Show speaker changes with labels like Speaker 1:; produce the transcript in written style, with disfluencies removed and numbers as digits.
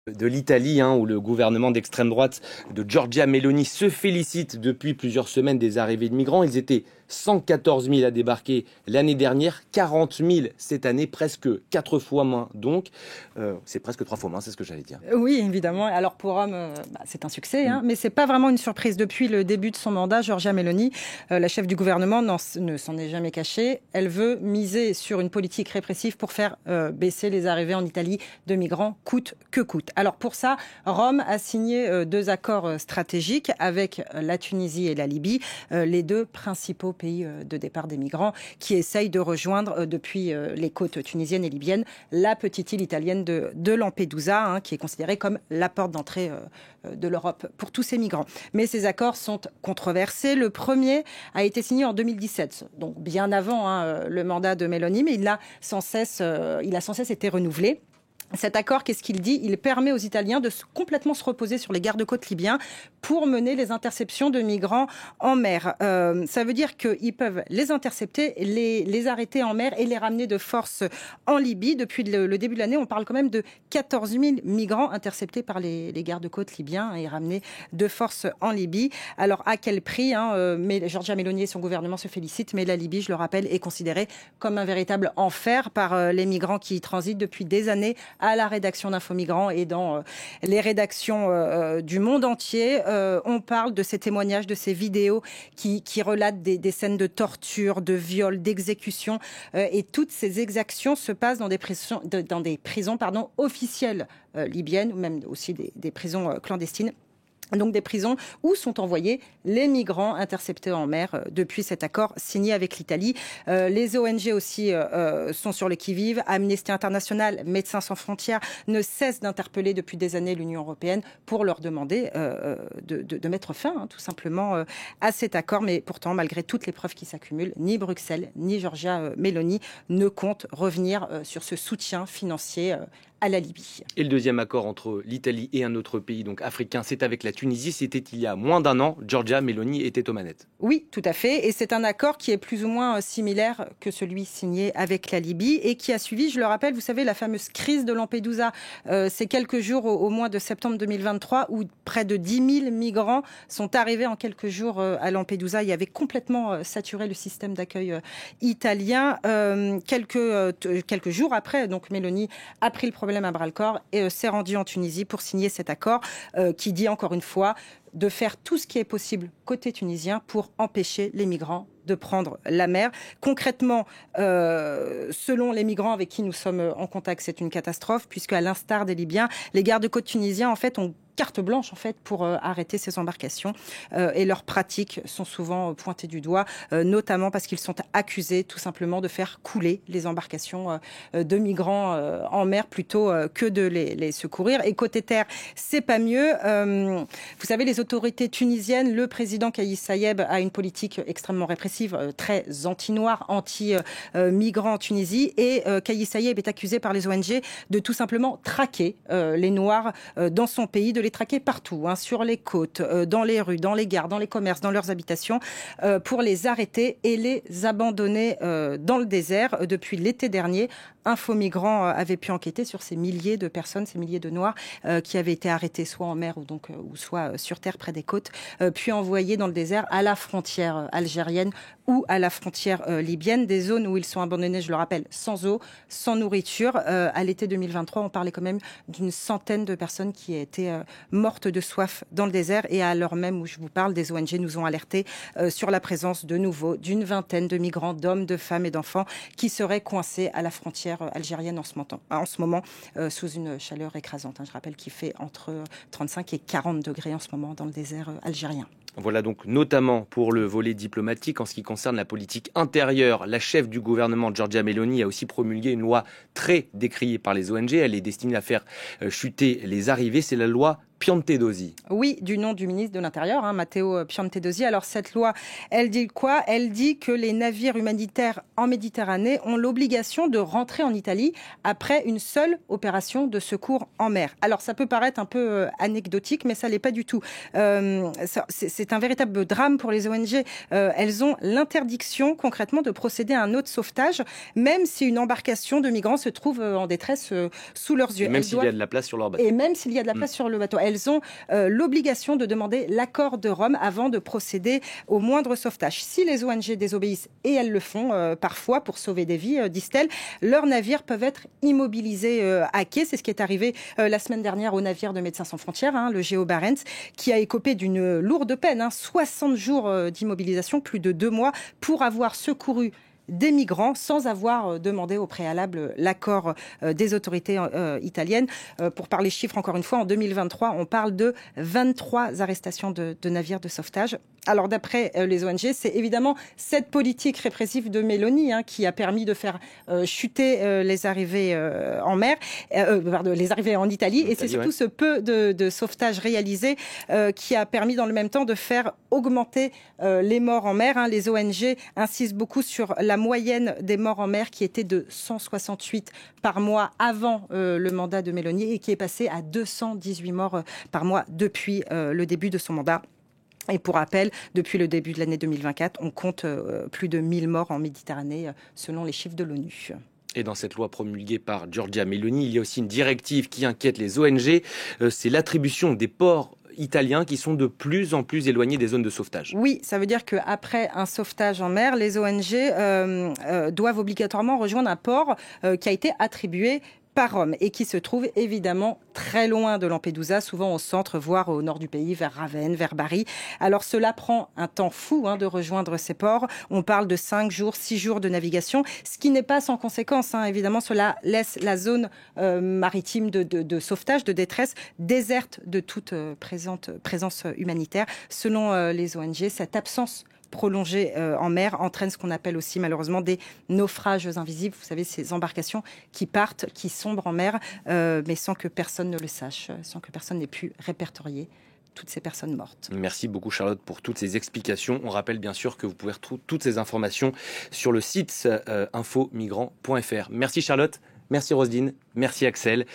Speaker 1: De l'Italie, où le gouvernement d'extrême droite de Giorgia Meloni se félicite depuis plusieurs semaines des arrivées de migrants. Ils étaient 114 000 à débarquer l'année dernière, 40 000 cette année, presque 4 fois moins donc. C'est presque 3 fois moins, c'est ce que j'allais dire.
Speaker 2: Oui, évidemment. Alors pour Rome, c'est un succès, mais ce n'est pas vraiment une surprise. Depuis le début de son mandat, Giorgia Meloni, la chef du gouvernement, ne s'en est jamais cachée. Elle veut miser sur une politique répressive pour faire baisser les arrivées en Italie de migrants, coûte que coûte. Alors pour ça, Rome a signé 2 accords stratégiques avec la Tunisie et la Libye, les 2 principaux pays de départ des migrants qui essayent de rejoindre depuis les côtes tunisiennes et libyennes la petite île italienne de Lampedusa, qui est considérée comme la porte d'entrée de l'Europe pour tous ces migrants. Mais ces accords sont controversés. Le premier a été signé en 2017, donc bien avant le mandat de Meloni, mais il a sans cesse été renouvelé. Cet accord, qu'est-ce qu'il dit ? Il permet aux Italiens de complètement se reposer sur les gardes-côtes libyens pour mener les interceptions de migrants en mer. Ça veut dire qu'ils peuvent les intercepter, les arrêter en mer et les ramener de force en Libye. Depuis le début de l'année, on parle quand même de 14 000 migrants interceptés par les gardes-côtes libyens et ramenés de force en Libye. Alors, à quel prix mais Giorgia Meloni et son gouvernement se félicitent, mais la Libye, je le rappelle, est considérée comme un véritable enfer par les migrants qui y transitent depuis des années à la rédaction d'Infomigrants et dans les rédactions du monde entier. On parle de ces témoignages, de ces vidéos qui relatent des scènes de torture, de viol, d'exécution. Et toutes ces exactions se passent dans des prisons officielles libyennes, ou même aussi des prisons clandestines. Donc des prisons où sont envoyés les migrants interceptés en mer depuis cet accord signé avec l'Italie. Les ONG aussi sont sur le qui-vive. Amnesty International, Médecins sans frontières ne cessent d'interpeller depuis des années l'Union européenne pour leur demander de mettre fin tout simplement à cet accord. Mais pourtant, malgré toutes les preuves qui s'accumulent, ni Bruxelles ni Giorgia Meloni ne comptent revenir sur ce soutien financier à la Libye.
Speaker 1: Et le deuxième accord entre l'Italie et un autre pays donc africain, c'est avec la Tunisie. C'était il y a moins d'1 an. Giorgia Meloni était aux manettes.
Speaker 2: Oui, tout à fait. Et c'est un accord qui est plus ou moins similaire que celui signé avec la Libye et qui a suivi, je le rappelle, vous savez, la fameuse crise de Lampedusa. C'est quelques jours au mois de septembre 2023 où près de 10 000 migrants sont arrivés en quelques jours à Lampedusa. Il y avait complètement saturé le système d'accueil italien. Quelques jours après, donc Meloni a pris le problème à bras-le-corps et s'est rendue en Tunisie pour signer cet accord qui dit encore une fois de faire tout ce qui est possible côté tunisien pour empêcher les migrants de prendre la mer. Concrètement, selon les migrants avec qui nous sommes en contact, c'est une catastrophe puisque à l'instar des Libyens, les gardes-côtes tunisiens en fait ont carte blanche pour arrêter ces embarcations et leurs pratiques sont souvent pointées du doigt, notamment parce qu'ils sont accusés tout simplement de faire couler les embarcations de migrants en mer plutôt que de les secourir. Et côté terre, c'est pas mieux. Vous savez, les autorités tunisiennes, le président Kais Saied a une politique extrêmement répressive, très anti-noire, anti-migrants en Tunisie et Kais Saied est accusé par les ONG de tout simplement traquer les Noirs dans son pays, de les traquer partout, sur les côtes, dans les rues, dans les gares, dans les commerces, dans leurs habitations, pour les arrêter et les abandonner dans le désert. Depuis l'été dernier, Infomigrants avait pu enquêter sur ces milliers de personnes, ces milliers de Noirs qui avaient été arrêtés soit en mer ou soit sur terre près des côtes, puis envoyés dans le désert à la frontière algérienne ou à la frontière libyenne, des zones où ils sont abandonnés, je le rappelle, sans eau, sans nourriture. À l'été 2023, on parlait quand même d'une centaine de personnes qui étaient mortes de soif dans le désert. Et à l'heure même où je vous parle, des ONG nous ont alertés sur la présence de nouveau d'une vingtaine de migrants, d'hommes, de femmes et d'enfants qui seraient coincés à la frontière algérienne en ce moment sous une chaleur écrasante. Je rappelle qu'il fait entre 35 et 40 degrés en ce moment dans le désert algérien.
Speaker 1: Voilà donc notamment pour le volet diplomatique. En ce qui concerne la politique intérieure, la chef du gouvernement Giorgia Meloni a aussi promulgué une loi très décriée par les ONG. Elle est destinée à faire chuter les arrivées. C'est la loi Piantedosi.
Speaker 2: Oui, du nom du ministre de l'Intérieur, Matteo Piantedosi. Alors cette loi, elle dit quoi? Elle dit que les navires humanitaires en Méditerranée ont l'obligation de rentrer en Italie après une seule opération de secours en mer. Alors ça peut paraître un peu anecdotique, mais ça l'est pas du tout. C'est un véritable drame pour les ONG. Elles ont l'interdiction concrètement de procéder à un autre sauvetage, même si une embarcation de migrants se trouve en détresse sous leurs yeux.
Speaker 1: Et même s'il y a de la place sur leur bateau.
Speaker 2: Et même s'il y a de la place sur le bateau. Elles ont l'obligation de demander l'accord de Rome avant de procéder au moindre sauvetage. Si les ONG désobéissent, et elles le font parfois pour sauver des vies, disent-elles, leurs navires peuvent être immobilisés à quai. C'est ce qui est arrivé la semaine dernière au navire de Médecins sans frontières, le Géo Barents, qui a écopé d'une lourde peine, 60 jours d'immobilisation, plus de 2 mois, pour avoir secouru des migrants sans avoir demandé au préalable l'accord des autorités italiennes. Pour parler chiffres, encore une fois, en 2023, on parle de 23 arrestations de navires de sauvetage. Alors d'après les ONG, c'est évidemment cette politique répressive de Meloni qui a permis de faire chuter les arrivées en mer, les arrivées en Italie, et c'est surtout ce peu de sauvetage réalisé qui a permis dans le même temps de faire augmenter les morts en mer. Les ONG insistent beaucoup sur la moyenne des morts en mer qui était de 168 par mois avant le mandat de Meloni et qui est passée à 218 morts par mois depuis le début de son mandat. Et pour rappel, depuis le début de l'année 2024, on compte plus de 1000 morts en Méditerranée selon les chiffres de l'ONU.
Speaker 1: Et dans cette loi promulguée par Giorgia Meloni, il y a aussi une directive qui inquiète les ONG, c'est l'attribution des ports italiens qui sont de plus en plus éloignés des zones de sauvetage.
Speaker 2: Oui, ça veut dire qu'après un sauvetage en mer, les ONG doivent obligatoirement rejoindre un port qui a été attribué par Rome et qui se trouve évidemment très loin de Lampedusa, souvent au centre, voire au nord du pays, vers Ravenne, vers Bari. Alors cela prend un temps fou de rejoindre ces ports. On parle de 5 jours, 6 jours de navigation, ce qui n'est pas sans conséquence. Évidemment, cela laisse la zone maritime de sauvetage, de détresse, déserte de toute présence humanitaire. Selon les ONG, cette absence prolongée en mer entraîne ce qu'on appelle aussi malheureusement des naufrages invisibles. Vous savez, ces embarcations qui partent, qui sombrent en mer, mais sans que personne ne le sache, sans que personne n'ait pu répertorier toutes ces personnes mortes.
Speaker 1: Merci beaucoup Charlotte pour toutes ces explications. On rappelle bien sûr que vous pouvez retrouver toutes ces informations sur le site infomigrants.fr. Merci Charlotte, merci Roselyne, merci Axel.